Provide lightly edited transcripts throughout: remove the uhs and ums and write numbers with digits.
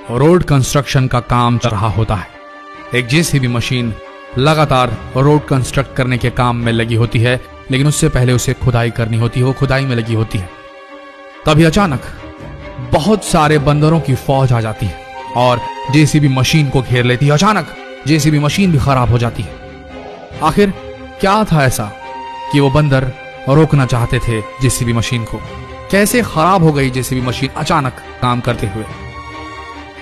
Road construction का काम चल रहा होता है। एक जेसीबी मशीन लगातार रोड कंस्ट्रक्ट करने के काम में लगी होती है, लेकिन उससे पहले उसे खुदाई करनी होती है, वो खुदाई में लगी होती है। तभी अचानक बहुत सारे बंदरों की फौज आ जाती है और जेसीबी मशीन को घेर लेती है। अचानक जेसीबी मशीन भी खराब हो जाती है। आखिर क्या था ऐसा कि वो बंदर रोकना चाहते थे जेसीबी मशीन को? कैसे खराब हो गई जेसीबी मशीन अचानक काम करते हुए?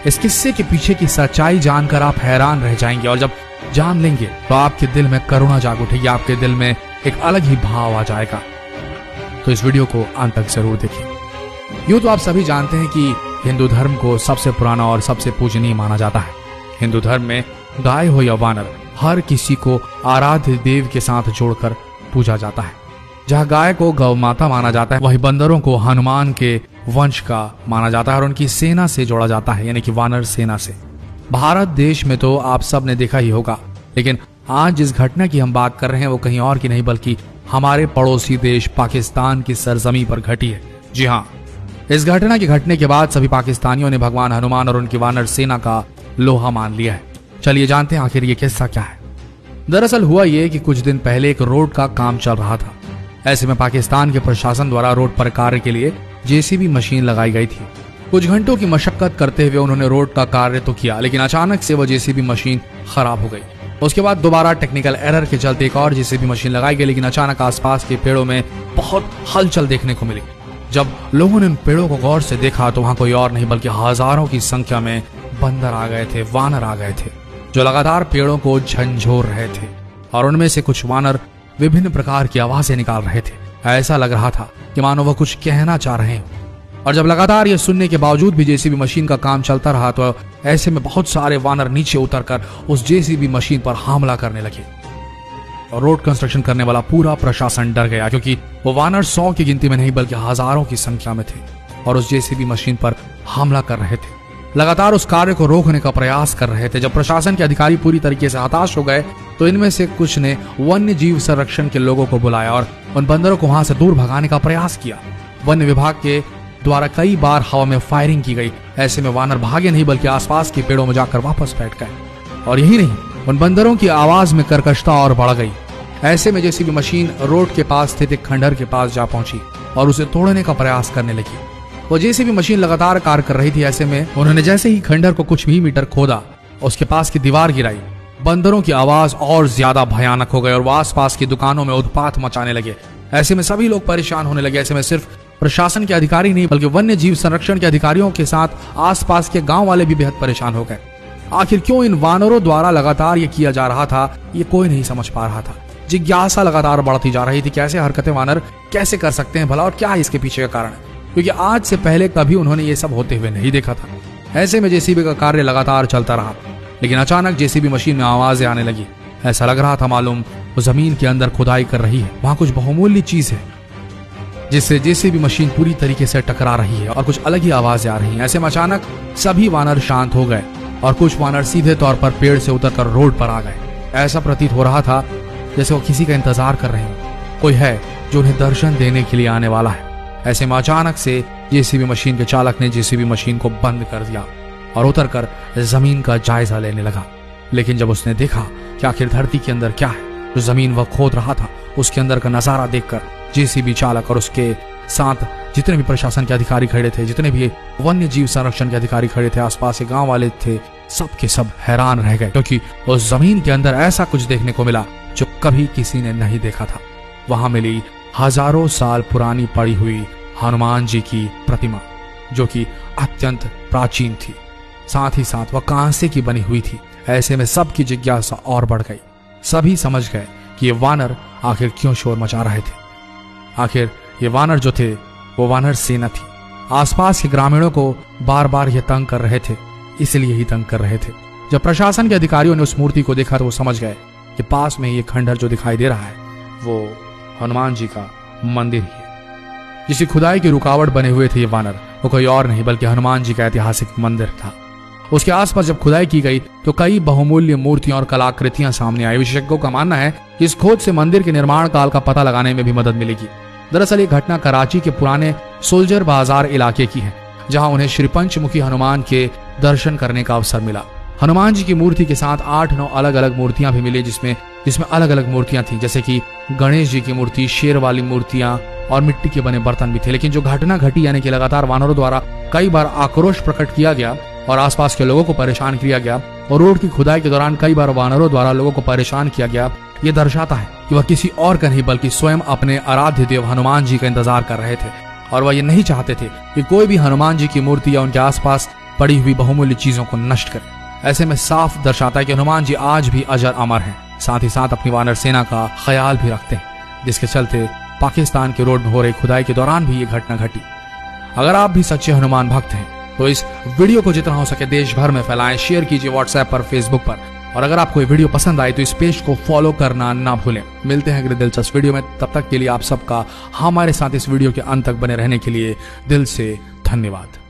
इस किस्से के पीछे की सच्चाई जानकर आप हैरान रह जाएंगे, और जब जान लेंगे तो आपके दिल में करुणा जाग उठेगी, आपके दिल में एक अलग ही भाव आ जाएगा। तो इस वीडियो को अंत तक जरूर देखिए। यूं तो आप सभी जानते हैं कि हिंदू धर्म को सबसे पुराना और सबसे पूजनीय माना जाता है। हिंदू धर्म में गाय हो या वानर, हर किसी को आराध्य देव के साथ जोड़कर पूजा जाता है। जहाँ गाय को गौ माता माना जाता है, वही बंदरों को हनुमान के वंश का माना जाता है और उनकी सेना से जोड़ा जाता है, यानी कि वानर सेना से। भारत देश में तो आप सब ने देखा ही होगा, लेकिन आज जिस घटना की हम बात कर रहे हैं वो कहीं और की नहीं बल्कि हमारे पड़ोसी देश पाकिस्तान की सरजमी पर घटी है। जी हाँ, इस घटना के घटने के बाद सभी पाकिस्तानियों ने भगवान हनुमान और उनकी वानर सेना का लोहा मान लिया है। चलिए जानते हैं आखिर ये किस्सा क्या है। दरअसल हुआ ये कि कुछ दिन पहले एक रोड का काम चल रहा था। ऐसे में पाकिस्तान के प्रशासन द्वारा रोड पर कार्य के लिए जेसीबी मशीन लगाई गई थी। कुछ घंटों की मशक्कत करते हुए उन्होंने रोड का कार्य तो किया, लेकिन अचानक से वह जेसीबी मशीन खराब हो गई। उसके बाद दोबारा टेक्निकल एरर के चलते एक और जेसीबी मशीन लगाई गई, लेकिन अचानक आसपास के पेड़ों में बहुत हलचल देखने को मिली। जब लोगों ने उन पेड़ों को गौर से देखा तो वहां कोई और नहीं बल्कि हजारों की संख्या में बंदर आ गए थे, वानर आ गए थे, जो लगातार पेड़ों को झंझोर रहे थे। और उनमें से कुछ वानर विभिन्न प्रकार की आवाजें निकाल रहे थे। ऐसा लग रहा था कि मानो वह कुछ कहना चाह रहे हैं। और जब लगातार ये सुनने के बावजूद भी जेसीबी मशीन का काम चलता रहा तो ऐसे में बहुत सारे वानर नीचे उतरकर उस जेसीबी मशीन पर हमला करने लगे। और रोड कंस्ट्रक्शन करने वाला पूरा प्रशासन डर गया, क्योंकि वो वानर 100 की गिनती में नहीं बल्कि हजारों की संख्या में थे और उस जेसीबी मशीन पर हमला कर रहे थे, लगातार उस कार्य को रोकने का प्रयास कर रहे थे। जब प्रशासन के अधिकारी पूरी तरीके से हताश हो गए तो इनमें से कुछ ने वन्य जीव संरक्षण के लोगों को बुलाया और उन बंदरों को वहां से दूर भगाने का प्रयास किया। वन्य विभाग के द्वारा कई बार हवा में फायरिंग की गई। ऐसे में वानर भागे नहीं बल्कि आसपास के पेड़ों में जाकर वापस बैठ गए। और यही नहीं, उन बंदरों की आवाज में कर्कशता और बढ़ गई। ऐसे में जेसीबी मशीन रोड के पास स्थित एक खंडहर के पास जा पहुंची और उसे तोड़ने का प्रयास करने लगी। वो जेसीबी मशीन लगातार कार्य कर रही थी। ऐसे में उन्होंने जैसे ही खंडहर को कुछ भी मीटर खोदा, उसके पास की दीवार गिराई। बंदरों की आवाज और ज्यादा भयानक हो गई और वो आसपास की दुकानों में उत्पात मचाने लगे। ऐसे में सभी लोग परेशान होने लगे। ऐसे में सिर्फ प्रशासन के अधिकारी नहीं बल्कि वन्य जीव संरक्षण के अधिकारियों के साथ आसपास के गांव वाले भी बेहद परेशान हो गए। आखिर क्यों इन वानरों द्वारा लगातार ये किया जा रहा था, ये कोई नहीं समझ पा रहा था। जिज्ञासा लगातार बढ़ती जा रही थी कि ऐसे हरकतें वानर कैसे कर सकते हैं भला, और क्या है इसके पीछे का कारण, क्योंकि आज से पहले कभी उन्होंने ये सब होते हुए नहीं देखा था। ऐसे में जेसीबी का कार्य लगातार चलता रहा, लेकिन अचानक जेसीबी मशीन में आवाजें आने लगी। ऐसा लग रहा था मालूम वो जमीन के अंदर खुदाई कर रही है, वहां कुछ बहुमूल्य चीज है जिससे जेसीबी मशीन पूरी तरीके से टकरा रही है और कुछ अलग ही आवाजें आ रही हैं। ऐसे में अचानक सभी वानर शांत हो गए और कुछ वानर सीधे तौर पर पेड़ से उतरकर रोड पर आ गए। ऐसा प्रतीत हो रहा था जैसे वो किसी का इंतजार कर रहे हैं, कोई है जो उन्हें दर्शन देने के लिए आने वाला है। ऐसे में अचानक से जेसीबी मशीन के चालक ने जेसीबी मशीन को बंद कर दिया और उतरकर जमीन का जायजा लेने लगा। लेकिन जब उसने देखा कि आखिर धरती के अंदर क्या है, जो जमीन वह खोद रहा था उसके अंदर का नजारा देखकर जेसीबी चालक और उसके साथ जितने भी प्रशासन के अधिकारी खड़े थे, जितने भी वन्य जीव संरक्षण के अधिकारी खड़े थे, आसपास के गांव वाले थे, सब के सब हैरान रह गए, क्योंकि उस जमीन के अंदर ऐसा कुछ देखने को मिला जो कभी किसी ने नहीं देखा था। वहां मिली हजारों साल पुरानी पड़ी हुई हनुमान जी की प्रतिमा, जो कि अत्यंत प्राचीन थी, साथ ही साथ वह कांसे की बनी हुई थी। ऐसे में सबकी जिज्ञासा और बढ़ गई। सभी समझ गए कि ये वानर आखिर क्यों शोर मचा रहे थे। आखिर ये वानर जो थे वो वानर सेना थी। आसपास के ग्रामीणों को बार बार ये तंग कर रहे थे, इसलिए ही तंग कर रहे थे। जब प्रशासन के अधिकारियों ने उस मूर्ति को देखा तो वो समझ गए कि पास में ये खंडहर जो दिखाई दे रहा है वो हनुमान जी का मंदिर ही है। जिसकी खुदाई की रुकावट बने हुए थे ये वानर, वो कोई और नहीं बल्कि हनुमान जी का ऐतिहासिक मंदिर था। उसके आसपास जब खुदाई की गई तो कई बहुमूल्य मूर्तियां और कलाकृतियां सामने आई। विशेषज्ञों का मानना है कि इस खोज से मंदिर के निर्माण काल का पता लगाने में भी मदद मिलेगी। दरअसल ये घटना कराची के पुराने सोल्जर बाजार इलाके की है। जहां उन्हें श्री पंचमुखी हनुमान के दर्शन करने का अवसर मिला। हनुमान जी की मूर्ति के साथ 8-9 अलग अलग मूर्तियां भी मिली, जिसमें अलग अलग मूर्तियां थी, जैसे कि गणेश जी की मूर्ति, शेर वाली मूर्तियां और मिट्टी के बने बर्तन भी थे। लेकिन जो घटना घटी, यानी कि लगातार वानरों द्वारा कई बार आक्रोश प्रकट किया गया और आसपास के लोगों को परेशान किया गया और रोड की खुदाई के दौरान कई बार वानरों द्वारा लोगों को परेशान किया गया, ये दर्शाता है कि वह किसी और का नहीं बल्कि स्वयं अपने आराध्य देव हनुमान जी का इंतजार कर रहे थे और वह ये नहीं चाहते थे कि कोई भी हनुमान जी की मूर्ति या उनके आसपास पड़ी हुई बहुमूल्य चीजों को नष्ट करे। ऐसे में साफ दर्शाता है कि हनुमान जी आज भी अजर अमर हैं, साथ ही साथ अपनी वानर सेना का ख्याल भी रखते हैं, जिसके चलते पाकिस्तान के रोड में हो रही खुदाई के दौरान भी ये घटना घटी। अगर आप भी सच्चे हनुमान भक्त हैं तो इस वीडियो को जितना हो सके देश भर में फैलाएं, शेयर कीजिए व्हाट्सएप पर, फेसबुक पर, और अगर आपको ये वीडियो पसंद आई तो इस पेज को फॉलो करना ना भूलें। मिलते हैं अगले दिलचस्प वीडियो में, तब तक के लिए आप सबका हमारे साथ इस वीडियो के अंत तक बने रहने के लिए दिल से धन्यवाद।